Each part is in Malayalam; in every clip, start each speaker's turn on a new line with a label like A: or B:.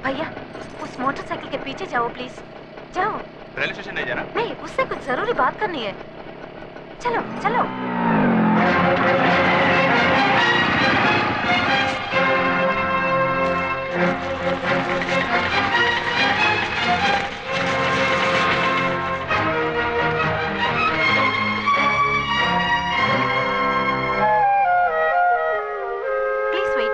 A: भैया उस मोटरसाइकिल के पीछे जाओ प्लीज, जाओ।
B: रेलवे स्टेशन नहीं जाना?
A: नहीं, उससे कुछ जरूरी बात करनी है। चलो चलो। Please wait.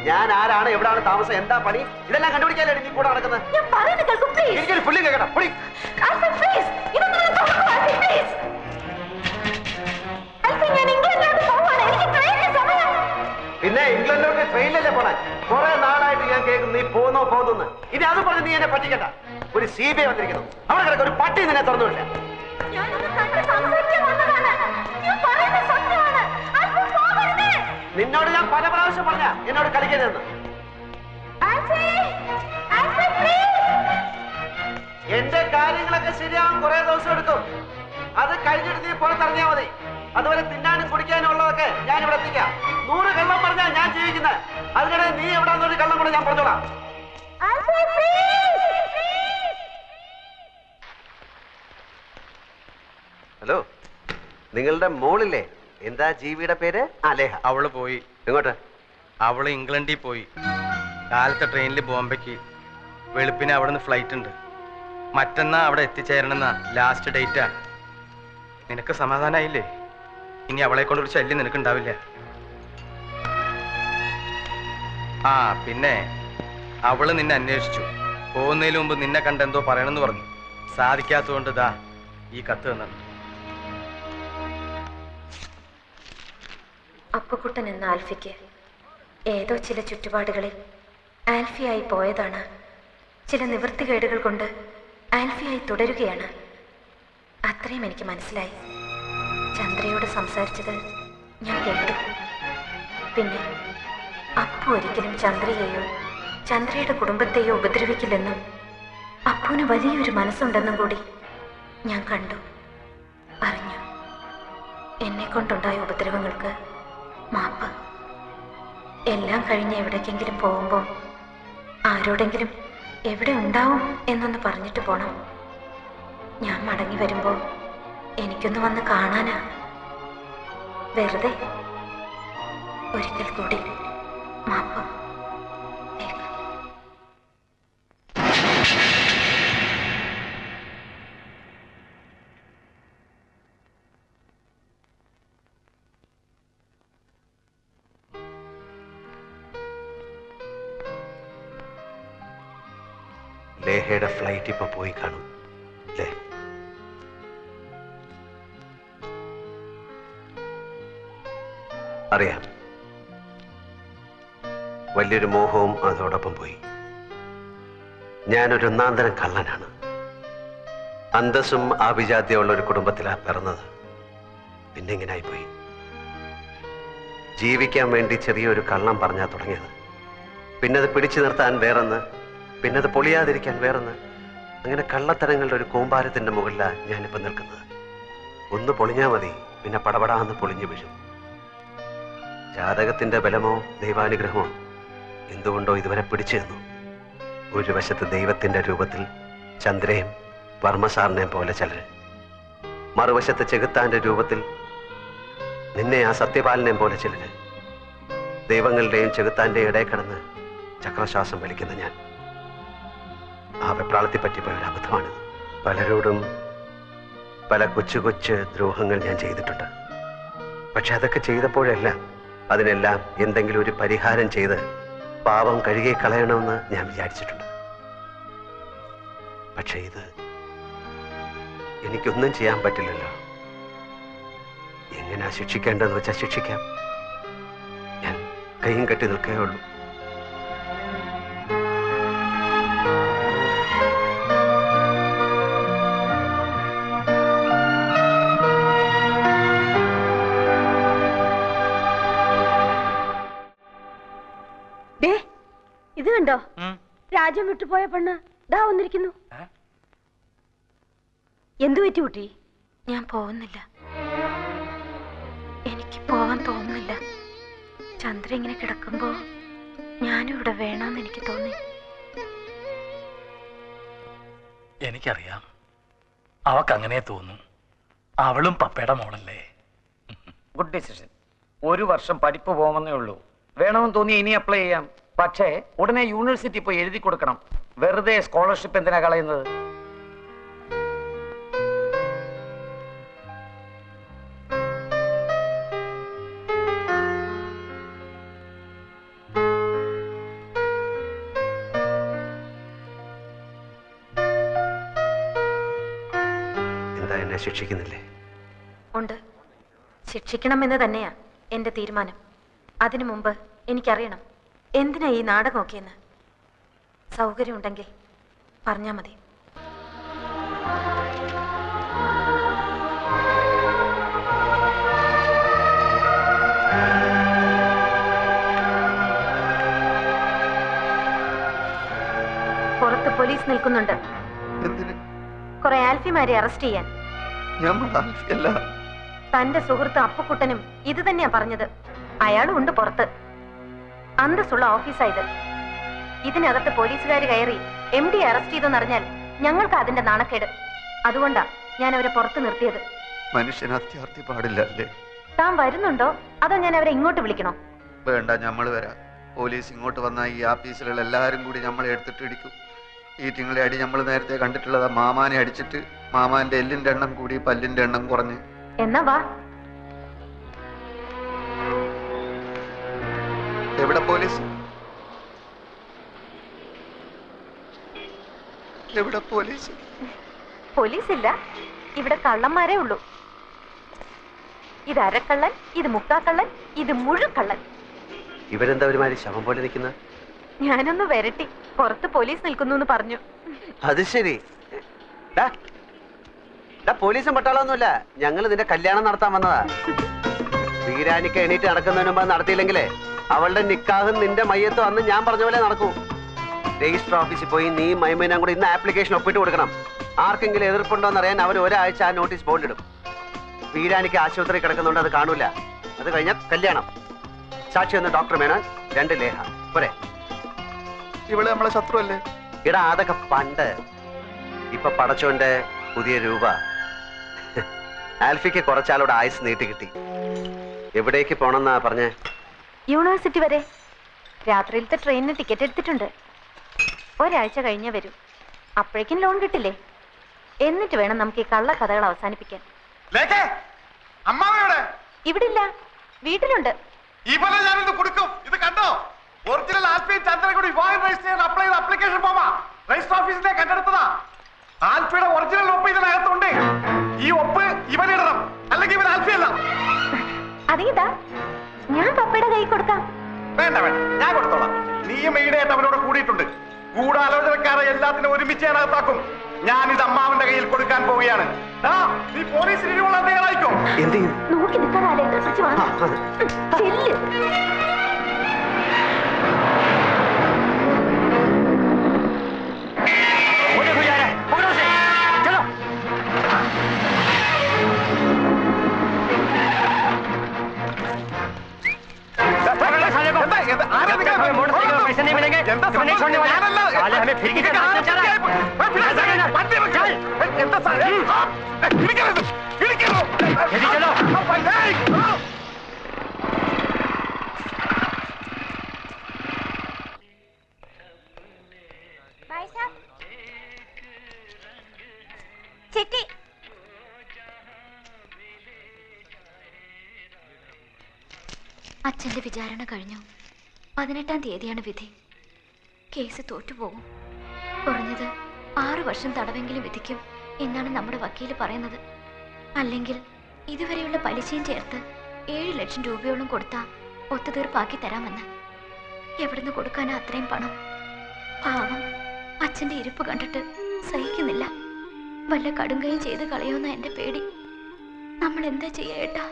C: ഞാൻ ആരാണ്, എവിടാണ് താമസം, എന്താ പണി, ഇതെല്ലാം കണ്ടുപിടിക്കാനല്ലേ നീ കൂടെ നടക്കുന്നത്? എനിക്കൊരു പുല്ലും കേൾക്കണം. പിന്നെ ഇംഗ്ലണ്ടിലോട്ട് ട്രെയിനിലല്ലേ പോണേ? കുറെ നാളായിട്ട് ഞാൻ കേൾക്കുന്നു നീ പോന്നോ പോന്നു. ഇനി അത് പറഞ്ഞ് നീ എന്നെ പറ്റിക്കണ്ട. ഒരു CBI വന്നിരിക്കുന്നു, അവിടെ കിടക്ക ഒരു പട്ടി നിന്നെ തുറന്നുവില്ല. നിന്നോട് ഞാൻ പല പ്രാവശ്യം പറഞ്ഞ എന്നോട് കളിക്കരുതെന്ന്. എന്റെ കാര്യങ്ങളൊക്കെ ശരിയാവും, കുറെ ദിവസം എടുക്കും. അത് കഴിഞ്ഞിട്ട് നീ പുറത്തിറങ്ങിയാൽ മതി. അതുപോലെ തിന്നാനും കുടിക്കാനും ഉള്ളതൊക്കെ ഞാൻ ഇവിടെ എത്തിക്കാം. 100 കള്ളം പറഞ്ഞാൽ ഞാൻ ജീവിക്കുന്നത്. അതിനിടെ നീ എവിടാന്നൊരു കള്ളം കൂടെ ഞാൻ പറഞ്ഞോളാം. ഹലോ, നിങ്ങളുടെ മോളില്ലേ? എന്താ ജീവിയുടെ പേര്? ലേഹ.
B: അവള് പോയി.
C: എങ്ങോട്ട്?
B: അവള് ഇംഗ്ലണ്ടിൽ പോയി. കാലത്തെ ട്രെയിനിൽ ബോംബെക്ക്. വെളുപ്പിന് അവിടെ നിന്ന് ഫ്ലൈറ്റ് ഉണ്ട്. മറ്റന്നാ അവിടെ എത്തിച്ചേരണമെന്ന ലാസ്റ്റ് ഡേറ്റാ. നിനക്ക് സമാധാനായില്ലേ? ഇനി അവളെ കൊണ്ടൊരു ശല്യം നിനക്കുണ്ടാവില്ല. പിന്നെ അവള് നിന്നെ അന്വേഷിച്ചു. പോകുന്നതിന് മുമ്പ് നിന്നെ കണ്ടെന്തോ പറയണമെന്ന് പറഞ്ഞു. സാധിക്കാത്തതുകൊണ്ട് ദാ ഈ കത്ത് തന്നു.
A: അപ്പുക്കുട്ടൻ എന്ന ആൽഫിക്ക് ഏതോ ചില ചുറ്റുപാടുകളിൽ ആൽഫിയായി പോയതാണ്. ചില നിവൃത്തികേടുകൾ കൊണ്ട് ആൽഫിയായി തുടരുകയാണ്. അത്രയും എനിക്ക് മനസ്സിലായി. ചന്ദ്രയോട് സംസാരിച്ചത് ഞാൻ കേട്ടു. പിന്നെ അപ്പു ഒരിക്കലും ചന്ദ്രയെയോ ചന്ദ്രയുടെ കുടുംബത്തെയോ ഉപദ്രവിക്കില്ലെന്നും അപ്പുവിന് വലിയൊരു മനസ്സുണ്ടെന്നും കൂടി ഞാൻ കണ്ടു, അറിഞ്ഞു. എന്നെ കൊണ്ടുണ്ടായ ഉപദ്രവങ്ങൾക്ക് മാപ്പ്. എല്ലാം കഴിഞ്ഞ് എവിടേക്കെങ്കിലും പോകുമ്പോൾ ആരോടെങ്കിലും എവിടെ ഉണ്ടാവും എന്നൊന്ന് പറഞ്ഞിട്ട് പോണം. ഞാൻ മടങ്ങി വരുമ്പോൾ എനിക്കൊന്ന് വന്ന് കാണാനാ. വെറുതെ. ഒരിക്കൽ കൂടി മാപ്പ്.
C: ലേഹയുടെ ഫ്ലൈറ്റ് ഇപ്പൊ പോയി കാണും അല്ലേ? അറിയാം. വലിയൊരു മോഹവും അതോടൊപ്പം പോയി. ഞാനൊരു ഒന്നാന്തരം കള്ളനാണ്. അന്തസ്സും ആഭിജാത്യമുള്ള ഒരു കുടുംബത്തിലാണ് പിറന്നത്. പിന്നെ ഇങ്ങനായിപ്പോയി. ജീവിക്കാൻ വേണ്ടി ചെറിയൊരു കള്ളം പറഞ്ഞാൽ തുടങ്ങിയത്. പിന്നെ അത് പിടിച്ചു നിർത്താൻ വേറൊന്ന്, പിന്നെ അത് പൊളിയാതിരിക്കാൻ വേറൊന്ന്. അങ്ങനെ കള്ളത്തരങ്ങളുടെ ഒരു കൂമ്പാരത്തിന്റെ മുകളിലാണ് ഞാനിപ്പോൾ നിൽക്കുന്നത്. ഒന്ന് പൊളിഞ്ഞാൽ മതി, പിന്നെ പടപടാന്ന് പൊളിഞ്ഞു വീഴും. ജാതകത്തിന്റെ ബലമോ ദൈവാനുഗ്രഹമോ എന്തുകൊണ്ടോ ഇതുവരെ പിടിച്ചു നിന്നു. ഒരു വശത്ത് ദൈവത്തിന്റെ രൂപത്തിൽ ചന്ദ്രയും വർമ്മസാറിനെയും പോലെ ചിലര്, മറുവശത്ത് ചെകുത്താന്റെ രൂപത്തിൽ നിന്നെ ആ സത്യപാലനെയും പോലെ ചിലര്. ദൈവങ്ങളുടെയും ചെകുത്താന്റെയും ഇടയിൽ കിടന്ന് ചക്രശ്വാസം വലിക്കുന്ന ഞാൻ. ആ വെപ്രാളത്തെ പറ്റിപ്പോയ ഒരു അബദ്ധമാണിത്. പലരോടും പല കൊച്ചു കൊച്ചു ദ്രോഹങ്ങൾ ഞാൻ ചെയ്തിട്ടുണ്ട്. പക്ഷെ അതൊക്കെ ചെയ്തപ്പോഴെല്ലാം അതിനെല്ലാം എന്തെങ്കിലും ഒരു പരിഹാരം ചെയ്ത് പാപം കഴുകി കളയണമെന്ന് ഞാൻ വിചാരിച്ചിട്ടുണ്ട്. പക്ഷെ ഇത് എനിക്കൊന്നും ചെയ്യാൻ പറ്റില്ലല്ലോ. എങ്ങനെയാ ശിക്ഷിക്കേണ്ടതെന്ന് വെച്ചാൽ ശിക്ഷിക്കാം. ഞാൻ കൈയും കെട്ടി നിൽക്കേ ഉള്ളൂ.
A: ഇത് കണ്ടോ? രാജ്യം വിട്ടുപോയ പെണ്ണ് ദാ വന്നിരിക്കുന്നു. എന്തു പറ്റി കുട്ടി? ഞാൻ പോകുന്നില്ല. എനിക്ക് പോവാൻ തോന്നുന്നില്ല. ചന്ദ്ര ഇങ്ങനെ കിടക്കുമ്പോ ഞാനും ഇവിടെ വേണമെന്ന് എനിക്ക് തോന്നി.
D: എനിക്കറിയാം, അവക്ക് അങ്ങനെ തോന്നും. അവളും പപ്പയുടെ മോളല്ലേ.
E: Good decision. 1 വർഷം പഠിപ്പ് പോകുന്നേ ഉള്ളൂ. വേണമെന്ന് തോന്നി ഇനി അപ്ലൈ ചെയ്യാം. പക്ഷേ ഉടനെ യൂണിവേഴ്സിറ്റി പോയി എഴുതി കൊടുക്കണം. വെറുതെ സ്കോളർഷിപ്പ് എന്തിനാ കളയുന്നത്?
C: എന്താ എന്നെ ശിക്ഷിക്കുന്നില്ലേ?
A: ഉണ്ട്, ശിക്ഷിക്കണമെന്ന് തന്നെയാ എന്റെ തീരുമാനം. അതിനു മുമ്പ് എനിക്കറിയണം എന്തിനാ ഈ നാടകമൊക്കെയെന്ന്. സൗകര്യമുണ്ടെങ്കിൽ പറഞ്ഞാ മതി. പുറത്ത് പോലീസ് നിൽക്കുന്നുണ്ട്. കുറെ ആൽഫിമാരെ അറസ്റ്റ് ചെയ്യാൻ. തന്റെ സുഹൃത്ത് അപ്പുക്കുട്ടനും ഇത് തന്നെയാ പറഞ്ഞത്. അയാളും ഉണ്ട് പുറത്ത്. അന്തസ്സുള്ള ഓഫീസായത്. ഇതിനകത്ത് പോലീസുകാർ കയറി MD അറസ്റ്റ് ചെയ്തെന്നറിഞ്ഞാൽ ഞങ്ങൾക്ക് അതിന്റെ നാണക്കേട്. അതുകൊണ്ടാ ഞാൻ അവരെ പുറത്ത് നിർത്തിയത്.
F: മനുഷ്യന് അത്യാർത്ഥി പാടില്ല അല്ലേ?
A: താൻ വരുന്നുണ്ടോ അതോ ഞാൻ അവരെ ഇങ്ങോട്ട് വിളിക്കണോ?
F: വേണ്ട, നമ്മൾ വരാം. പോലീസ് ഇങ്ങോട്ട് വന്നാൽ ഈ ആഫീസിലുള്ള എല്ലാവരും കൂടി നമ്മളെ എടുത്തിട്ട് ഇടിക്കും. ഈ തിങ്ങളെ അടി നമ്മൾ നേരത്തെ കണ്ടിട്ടുള്ളതാ. മാമാനെ അടിച്ചിട്ട് മാമാന്റെ എല്ലിന്റെ എണ്ണം കൂടി പല്ലിന്റെ എണ്ണം കുറഞ്ഞ്.
A: എന്നാ വാ.
F: എവിടെ പോലീസ്? എവിടെ പോലീസ്?
A: പോലീസില്ല, ഇവിടെ കള്ളന്മാരേ ഉള്ളൂ. ഇത് അരക്കള്ളൻ, ഇത് മുക്കാക്കള്ളൻ, ഇത് മുഴുക്കള്ളൻ.
C: ഇവരെന്താ ഒരുമാതിരി ശവം പോലെ നിൽക്കുന്നത്?
A: ഞാനൊന്ന് വരട്ടി. പുറത്ത് പോലീസ് നിൽക്കുന്നു പറഞ്ഞു.
C: അത് ശരി. പോലീസും പട്ടാളൊന്നുമില്ല, ഞങ്ങൾ നിന്റെ കല്യാണം നടത്താൻ വന്നതാ. വീരാനിക്ക് എണീറ്റ് നടക്കുന്നതിന് മുമ്പ് നടത്തിയില്ലെങ്കിലേ അവളുടെ നിക്കാഹും നിന്റെ മയ്യത്തും അന്ന് ഞാൻ പറഞ്ഞ പോലെ നടക്കൂ. രജിസ്റ്റർ ഓഫീസിൽ പോയി നീ മൈമേനും കൂടി ഇന്ന് ആപ്ലിക്കേഷൻ ഒപ്പിട്ട് കൊടുക്കണം. ആർക്കെങ്കിലും എതിർപ്പുണ്ടോന്ന് അറിയാൻ അവർ ഒരാഴ്ച ആ നോട്ടീസ് ബോർഡിടും. വീരാനിക്ക് ആശുപത്രി കിടക്കുന്നുണ്ട്, അത് കാണൂല. അത് കഴിഞ്ഞാൽ കല്യാണം. സാക്ഷി ഒന്ന് ഡോക്ടർ മേനോൻ, 2 ലേഹ പോരെ.
F: ഇവിടെ നമ്മളെ ശത്രു അല്ലേ?
C: ഇടാ അതൊക്കെ പണ്ട്. ഇപ്പൊ പടച്ചോന്റെ പുതിയ രൂപ. ആൽഫിക്ക് കുറച്ചാളോട് ആയുസ് നീട്ടി കിട്ടി. എവിടേക്ക് പോണെന്നാ പറഞ്ഞേ?
A: യൂണിവേഴ്സിറ്റി വരെ. രാത്രിയിലത്തെ ട്രെയിനിന് ടിക്കറ്റ് എടുത്തിട്ടുണ്ട്. ഒരാഴ്ച കഴിഞ്ഞേ വരൂ. അപ്പോഴേക്കും ലോൺ കിട്ടില്ലേ? എന്നിട്ട് വേണം നമുക്ക് ഈ കള്ള കഥകൾ അവസാനിപ്പിക്കാൻ. ഇവിടില്ല, വീട്ടിലുണ്ട്.
D: കൊടുക്കും. ഇത് കണ്ടോ? ഒറിജിനൽ ആൽഫിയും ചന്ദ്രൻ കൂടി വിവാഹം രജിസ്റ്റർ ചെയ്യാൻ അപ്ലൈ ചെയ്ത ആപ്ലിക്കേഷൻ ഫോമാ രജിസ്റ്റർ ഓഫീസിലെ കണ്ടെടുത്തതാ. ആൽഫിയുടെ ഒറിജിനൽ ഒപ്പ് ഇതിനകത്തുണ്ട്. ഈ ഒപ്പ് ഇവനിടണം, അല്ലെങ്കിൽ ഇവൻ ആൽഫിയല്ല.
A: അതിതാ ഞാൻ പപ്പയുടെ കൈ കൊടുക്കാം.
D: വേണ്ട വേണ്ട, ഞാൻ കൊടുത്തോളാം. നീയും ഈടെയായിട്ട് അവനോട് കൂടിയിട്ടുണ്ട്. ഗൂഢാലോചനക്കാരെ എല്ലാത്തിനും ഒരുമിച്ച് ഞാൻ അകത്താക്കും. ഞാനിത് അമ്മാവന്റെ കയ്യിൽ കൊടുക്കാൻ പോവുകയാണ്. നീ പോലീസിന് ഇരുവുള്ള തയ്യാറായിക്കോ.
A: നോക്കി നിൽക്കാതെ ചെല്ല്.
G: ചിട്ടി അച്ഛന്റെ വിചാരണ കഴിഞ്ഞു. 18-ാം തീയതിയാണ് വിധി. കേസ് തോറ്റുപോകും. കുറഞ്ഞത് 6 വർഷം തടവെങ്കിലും വിധിക്കും എന്നാണ് നമ്മുടെ വക്കീല് പറയുന്നത്. അല്ലെങ്കിൽ ഇതുവരെയുള്ള പലിശയും ചേർത്ത് 7 ലക്ഷം രൂപയോളം കൊടുത്താ ഒത്തുതീർപ്പാക്കി തരാമെന്ന്. എവിടുന്ന് കൊടുക്കാനാ അത്രയും പണം? പാവം അച്ഛന്റെ ഇരിപ്പ് കണ്ടിട്ട് സഹിക്കുന്നില്ല. വല്ല കടുങ്കയും ചെയ്ത് കളയോന്ന എന്റെ പേടി. നമ്മൾ എന്താ ചെയ്യേട്ടാ?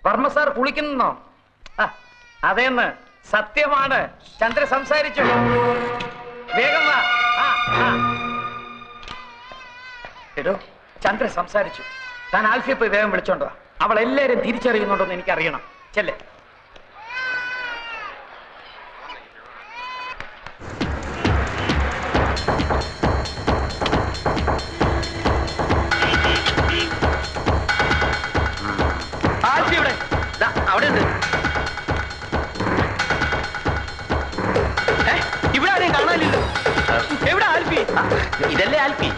E: വർമ്മ സാർ കുളിക്കുന്നോ? അതേന്ന് സത്യമാണ്. ചന്ദ്ര സംസാരിച്ചു. വേഗം വാ. എടോ, ചന്ദ്ര സംസാരിച്ചു. താൻ ആൽഫിയെ പോയി വേഗം വിളിച്ചോണ്ടോ. അവൾ എല്ലാരും തിരിച്ചറിയുന്നുണ്ടോന്ന് എനിക്കറിയണം. ചെല്ലേ.
B: അവിടെ ഉണ്ട്. ഇവിടെ ആരെയും കാണാനില്ലല്ലോ. എവിടെ ആൽഫി? ഇതല്ലേ ആൽഫി?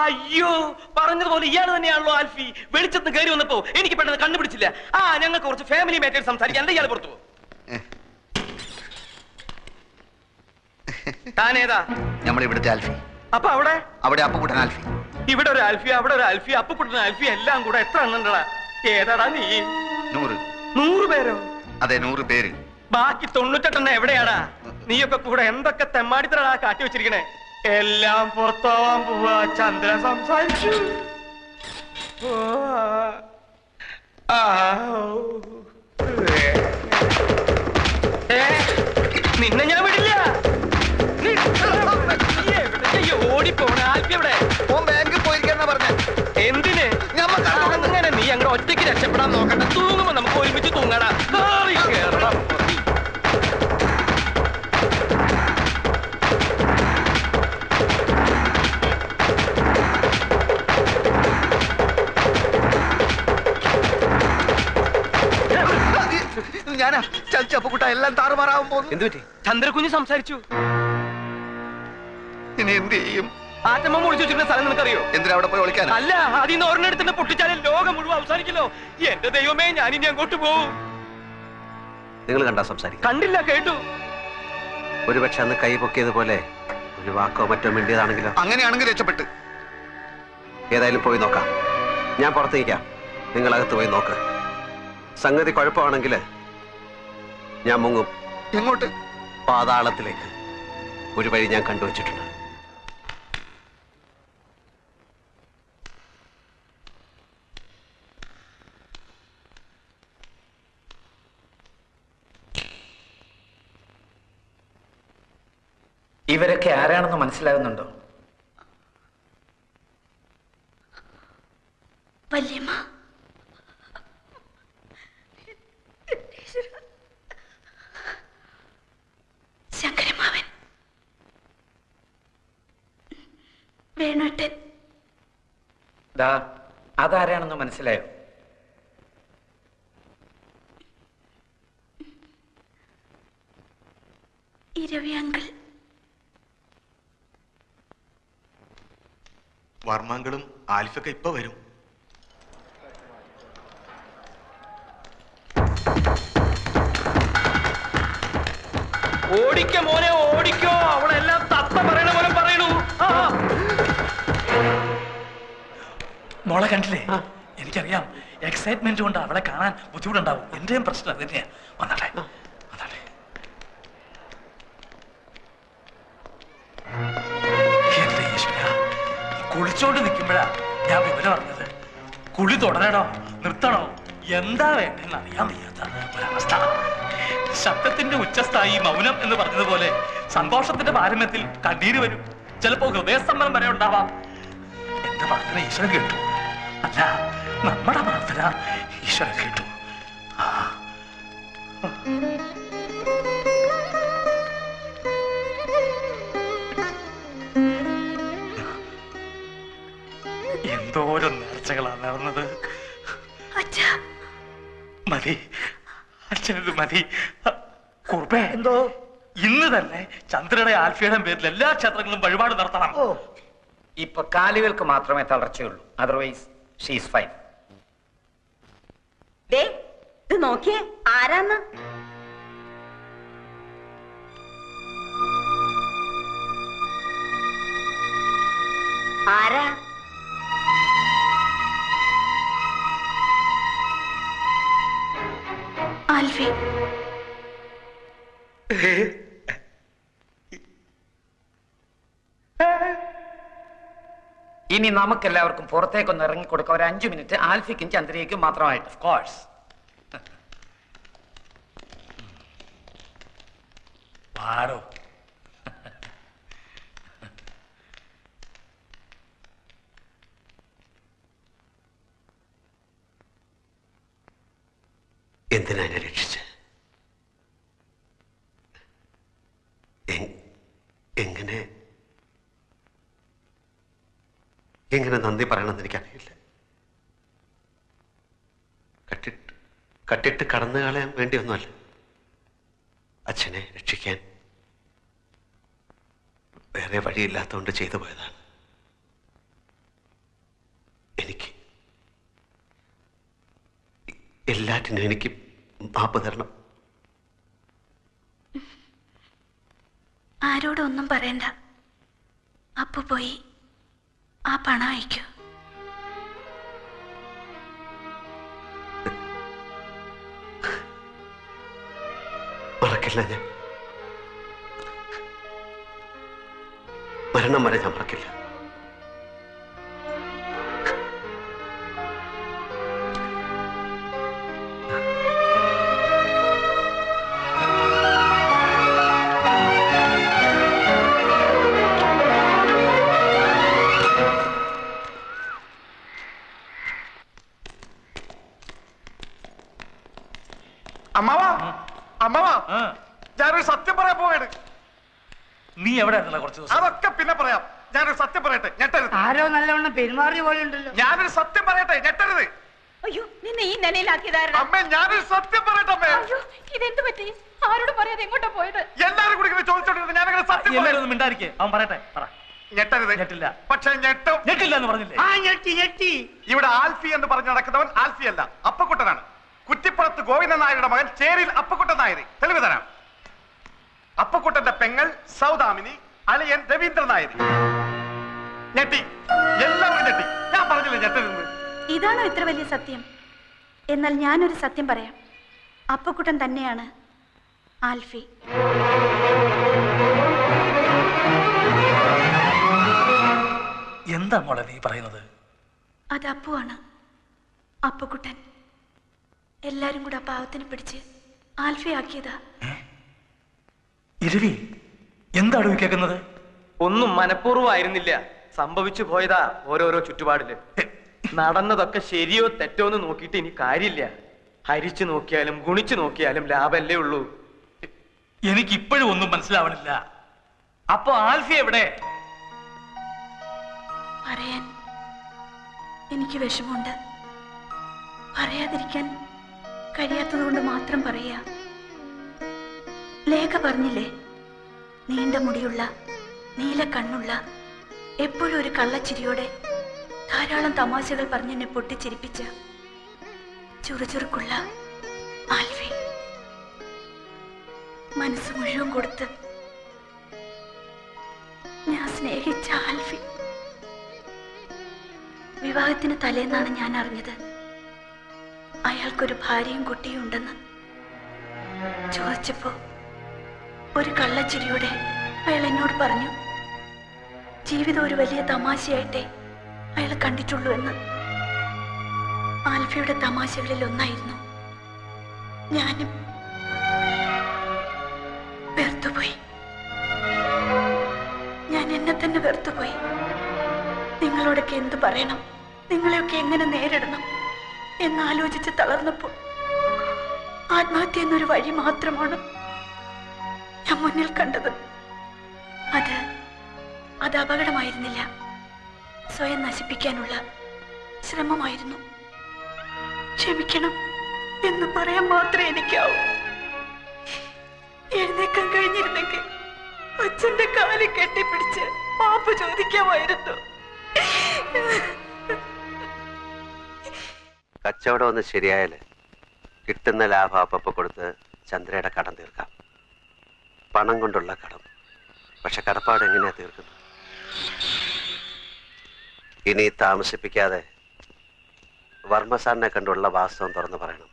B: അയ്യോ, പറഞ്ഞതുപോലെ ഇയാൾ തന്നെയാണല്ലോ ആൽഫി. വെളിച്ചത്ത് കയറി വന്നപ്പോ എനിക്ക് പെട്ടെന്ന് കണ്ടുപിടിച്ചില്ല. ഞങ്ങൾക്ക് കുറച്ച് ഫാമിലി മാറ്റേഴ്സ് സംസാരിക്കാൻ. ഇയാൾ പുറത്തു പോകും. താനേതാ?
F: നമ്മൾ ഇവിടുത്തെ ആൽഫി.
B: അപ്പൊ അവിടെ
F: അപ്പുകുട്ടൻ ആൽഫി.
B: ഇവിടെ ഒരു ആൽഫി, അവിടെ ഒരു ആൽഫി, അപ്പുകുട്ടൻ ആൽഫി, എല്ലാം കൂടെ എത്ര എണ്ണണ്ടടാ? ഏതാടാ നീ? 100 പേരോ?
F: അതെ, 100 പേര്.
B: ബാക്കി 98 എവിടെയാടാ? നീയൊക്കെ കൂടെ എന്തൊക്കെ തെമ്മാടിത്തരടാ കാട്ടി വെച്ചിരിക്കണേ? എല്ലാം പുറത്താവാൻ പോവാ. ചന്ദ്ര സംസാരിച്ചു. നിന്നെ ഞാൻ വിടില്ല. ഓടിപ്പോണ ആൽഫി എവിടെ?
F: ബാങ്കിൽ പോയിരിക്കാന്നാ പറഞ്ഞേ.
B: എന്തിന്? അങ്ങനെ നീ അങ്ങനെ ഒറ്റയ്ക്ക് രക്ഷപ്പെടാൻ നോക്കണ്ട. തൂങ്ങുമ്പോ നമുക്ക് ഒരുമിച്ച് തൂങ്ങടാ.
F: ഞാനാ ചതിച്ചപ്പുകുട്ട എല്ലാം താറുമാറാവും പോകുന്നു.
B: എന്ത് പറ്റി? ചന്ദ്രകുഞ്ഞ് സംസാരിച്ചു.
F: ഇനി എന്ത് ചെയ്യും?
B: ആറ്റമ്മ ഒളിച്ചു വെച്ചിരുന്ന സ്ഥലം നിനക്കറിയോ?
F: എന്തിനാ അവിടെ പോയി ഒളിക്കാൻ?
B: അല്ല, അതിന്ന് ഒരെണ്ണെടുത്തിന്റെ പൊട്ടിച്ചാലേ ലോകം മുഴുവൻ അവസാനിക്കല്ലോ. എന്റെ ദൈവമേ, ഞാനിനി അങ്ങോട്ട് പോവും.
H: നിങ്ങൾ കണ്ടാ സംസാരിക്കും?
B: കണ്ടില്ല, കേട്ടു.
H: ഒരുപക്ഷെ അന്ന് കൈ പൊക്കിയതുപോലെ ഒരു വാക്കോ മറ്റോ മിണ്ടിയതാണെങ്കിലോ?
F: അങ്ങനെയാണെങ്കിൽ രക്ഷപ്പെട്ട്.
H: ഏതായാലും പോയി നോക്കാം. ഞാൻ പുറത്തേക്കാം, നിങ്ങളകത്ത് പോയി നോക്ക്. സംഗതി കുഴപ്പമാണെങ്കിൽ ഞാൻ മുങ്ങും.
F: എങ്ങോട്ട്?
H: പാതാളത്തിലേക്ക്. ഒരു വഴി ഞാൻ കണ്ടുവച്ചിട്ടുണ്ട്.
E: ഇവരൊക്കെ ആരാണെന്ന് മനസ്സിലാകുന്നുണ്ടോ?
G: വല്യമ്മ, ശങ്കരമാവൻ, വേണുട്ടൻ.
E: ദാ അതാരാണെന്ന് മനസ്സിലായോ?
G: ഇരവി അങ്കിൾ.
D: വർമ്മങ്ങളും ആൽഫൊക്കെ ഇപ്പൊ വരും.
I: ഓടിക്കോ മോനെ, ഓടിക്കോ. അവളെല്ലാം തത്ത പറയണ പോലെ പറയണു. മോളെ കണ്ടില്ലേ? എനിക്കറിയാം, എക്സൈറ്റ്മെന്റ് കൊണ്ട് അവളെ കാണാൻ ബുദ്ധിമുട്ടുണ്ടാവും. എന്റെയും പ്രശ്നം അത് തന്നെയാ. വന്നാട്ടെ വന്നാട്ടെ. എന്റെ ഈശ്വര, കുളിച്ചോണ്ട് നിൽക്കുമ്പോഴാ ഞാൻ വിവരം അറിഞ്ഞത്. കുളി തുടരണോ നിർത്തണോ എന്താ വേണ്ടെന്ന് അറിയാൻ വയ്യാത്ത ഒരവസ്ഥ. ശബ്ദത്തിന്റെ ഉച്ചസ്ഥായി മൗനം എന്ന് പറഞ്ഞതുപോലെ സന്തോഷത്തിന്റെ പാരമ്യത്തിൽ കണ്ണീര് വരും. ചിലപ്പോ ഹൃദയസ്തംഭനം വരെ ഉണ്ടാവാം. എന്റെ പ്രാർത്ഥന ഈശ്വരൻ കേട്ടു. അല്ല, നമ്മുടെ പ്രാർത്ഥന ഈശ്വരൻ കേട്ടു. എന്തോരം നേർച്ചകളാണ് നടന്നത്. മതി, അച്ഛനത് മതി. കുറുപ്പേ, എന്തോ ഇന്ന് തന്നെ ചന്ദ്രയുടെ ആൽഫയുടെ പേരിൽ എല്ലാ ക്ഷേത്രങ്ങളും വഴിപാട് നടത്തണം.
E: ഇപ്പൊ കാലുകൾക്ക് മാത്രമേ തളർച്ചയുള്ളൂ. Otherwise she's fine.
A: ഇത് നോക്കിയേ, ആരാന്ന്? ആരാ?
G: ആൽഫി.
E: ഇനി നമുക്കെല്ലാവർക്കും പുറത്തേക്കൊന്ന് ഇറങ്ങിക്കൊടുക്കാം. ഒരു 5 മിനിറ്റ് ആൽഫിക്കും ചന്ദ്രയ്ക്കും മാത്രമായിട്ട്. Of course.
I: പാടോ.
H: എന്തിനാ എന്നെ രക്ഷിച്ച്? എങ്ങനെ നന്ദി പറയണമെന്ന് എനിക്കറിയില്ല. കട്ടിട്ട് കടന്നു കളയാൻ വേണ്ടിയൊന്നുമല്ല, അച്ഛനെ രക്ഷിക്കാൻ വേറെ വഴിയില്ലാത്തതുകൊണ്ട് ചെയ്തു പോയതാണ്. എനിക്ക് എല്ലാറ്റിനും എനിക്ക് മാപ്പ് തരണം.
G: ആരോടും ഒന്നും പറയണ്ട. അപ്പു പോയി ആ പണം അയക്കൂ.
H: മറക്കില്ല ഞാൻ. മരണം വരെ ഞാൻ മറക്കില്ല.
D: ഞാനൊരു സത്യം പറയാൻ പോവാണ്.
I: നീ എവിടെ കുറച്ച് ദിവസം?
D: അതൊക്കെ പിന്നെ പറയാം. ഞാനൊരു സത്യം പറയട്ടെ, ഞെട്ടരുത്.
J: ആരോ നല്ലവണ്ണം പെരുമാറിയ പോലെ ഉണ്ടല്ലോ.
D: ഞാനൊരു സത്യം പറയട്ടെ, ഞെട്ടരുത്.
A: അയ്യോ, നിന്നെ ഈ നിലയിലാക്കിയതായിരുന്നു.
D: അമ്മേ, ഞാനൊരു സത്യം പറയട്ടെ അമ്മേ.
A: അയ്യോ, ഇതെന്ത് പറ്റി? ആരോട് പറയാതെ എങ്ങോട്ടാ പോയത്?
D: എല്ലാരും കൂടി ചോദിച്ചോണ്ടിരുന്നു. ഞാനങ്ങനെ സത്യം
I: എല്ലാരും മിണ്ടായിരിക്കേ. അവൻ പറയട്ടെ. പറ.
D: ഞെട്ടരുത്.
I: ഞെട്ടില്ല.
D: പക്ഷെ ഞെട്ടും.
I: ഞെട്ടില്ല എന്ന് പറഞ്ഞില്ലേ?
J: ആ ഞെട്ടി ഞെട്ടി.
D: ഇവിടെ ആൽഫി എന്ന് പറഞ്ഞു നടക്കുന്നവൻ ആൽഫിയല്ല, അപ്പക്കുട്ടനാണ്. കുറ്റിപ്പുറത്ത് ഗോവിന്ദൻ നായരുടെ മകൻ ചേരിൽ അപ്പക്കുട്ടൻ നായർ. തെളിവ് തരാം. അപ്പക്കുട്ടന്റെ പെങ്ങൾ സൗദാമിനി, അളിയൻ രവീന്ദ്രൻ നായർ. ഞെട്ടി, എല്ലാവരും ഞെട്ടി. ഞാൻ ഞെട്ടരുന്ന്.
K: ഇതാണോ ഇത്ര വലിയ സത്യം? എന്നാൽ ഞാനൊരു സത്യം പറയാം. അപ്പക്കുട്ടൻ തന്നെയാണ് ആൽഫി.
I: എന്താ മോളെ നീ പറയുന്നത്?
K: അത് അപ്പുവാണ്, അപ്പക്കുട്ടൻ. എല്ലാരും കൂടെ പാവത്തിന് പിടിച്ച് ആൽഫി ആക്കിയതാ.
I: ഇരവി, എന്താണ് കേൾക്കുന്നത്?
B: ഒന്നും മനഃപൂർവ്വമായിരുന്നില്ല, സംഭവിച്ചു പോയതാ ഓരോരോ ചുറ്റുപാടില്. നടന്നതൊക്കെ ശരിയോ തെറ്റോ എന്ന് നോക്കിയിട്ട് ഇനി കാര്യമില്ല. ഹരിച്ചു നോക്കിയാലും ഗുണിച്ചു നോക്കിയാലും ലാഭല്ലേ ഉള്ളൂ.
I: എനിക്കിപ്പോഴും ഒന്നും മനസ്സിലാവണില്ല. അപ്പൊ ആൽഫി എവിടെ?
K: പറയാൻ എനിക്ക് വിഷമമുണ്ട്. പറയാതിരിക്കാൻ കഴിയാത്തത് കൊണ്ട് മാത്രം പറയാ. ലേഖ പറഞ്ഞില്ലേ, നീണ്ട മുടിയുള്ള നീല കണ്ണുള്ള എപ്പോഴും ഒരു കള്ളച്ചിരിയോടെ ധാരാളം തമാശകൾ പറഞ്ഞെന്നെ പൊട്ടിച്ചിരിപ്പിച്ച ചുറുചുറുക്കുള്ള ആൽഫി. മനസ്സ് മുഴുവൻ കൊടുത്ത് ഞാൻ സ്നേഹിച്ച ആൽഫി. വിവാഹത്തിന് തലേന്നാണ് ഞാൻ അറിഞ്ഞത് അയാൾക്കൊരു ഭാര്യയും കുട്ടിയും ഉണ്ടെന്ന്. ചോദിച്ചപ്പോ ഒരു കള്ളച്ചിരിയോടെ അയാൾ എന്നോട് പറഞ്ഞു, ജീവിതം ഒരു വലിയ തമാശയായിട്ടേ അയാൾ കണ്ടിട്ടുള്ളൂ എന്ന്. ആൽഫിയുടെ തമാശകളിൽ ഒന്നായിരുന്നു. ഞാനും വെറുത്തുപോയി. ഞാൻ എന്നെ തന്നെ വെറുത്തുപോയി. നിങ്ങളോടൊക്കെ എന്തു പറയണം, നിങ്ങളെയൊക്കെ എങ്ങനെ നേരിടണം എന്നാലോചിച്ച് തളർന്നപ്പോൾ ആത്മഹത്യ എന്നൊരു വഴി മാത്രമാണ് ഞാൻ മുന്നിൽ കണ്ടത്. അത് അപകടമായിരുന്നില്ല, സ്വയം നശിപ്പിക്കാനുള്ള ശ്രമമായിരുന്നു. ക്ഷമിക്കണം എന്ന് പറയാൻ മാത്രമേ എനിക്കാവൂ. എഴുന്നേക്കാൻ കഴിഞ്ഞിരുന്നെങ്കിൽ അച്ഛന്റെ കാല് കെട്ടിപ്പിടിച്ച് മാപ്പ് ചോദിക്കാമായിരുന്നു.
H: കച്ചവടം ഒന്ന് ശരിയായാല് കിട്ടുന്ന ലാഭം അപ്പ കൊടുത്ത് ചന്ദ്രയുടെ കടം തീർക്കാം. പണം കൊണ്ടുള്ള കടം. പക്ഷെ കടപ്പാട് എങ്ങനെയാ തീർക്കുന്നത്? ഇനി താമസിപ്പിക്കാതെ വർമ്മ സാറിനെ കണ്ടുള്ള വാസ്തവം തുറന്നു പറയണം.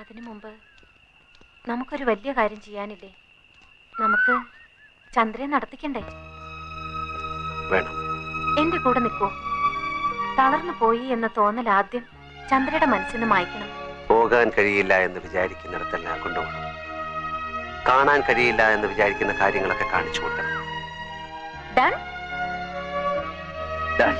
A: അതിനു മുമ്പ് നമുക്കൊരു വലിയ കാര്യം ചെയ്യാനില്ലേ? നമുക്ക് ചന്ദ്രയെ നടത്തിക്കണ്ടേ?
H: വേണം.
A: എന്റെ കൂടെ നിൽക്കൂ. തളർന്നു പോയി എന്ന തോന്നൽ ആദ്യം ചന്ദ്രയുടെ മനസ്സിൽ നിന്ന് മായ്ക്കണം.
H: പോകാൻ കഴിയില്ല എന്ന് വിചാരിക്കുന്നിടത്തെല്ലാം കൊണ്ടുപോകണം. കാണാൻ കഴിയില്ല എന്ന് വിചാരിക്കുന്ന കാര്യങ്ങളൊക്കെ കാണിച്ചു കൊടുക്കണം.
A: ഡൺ?
H: ഡൺ.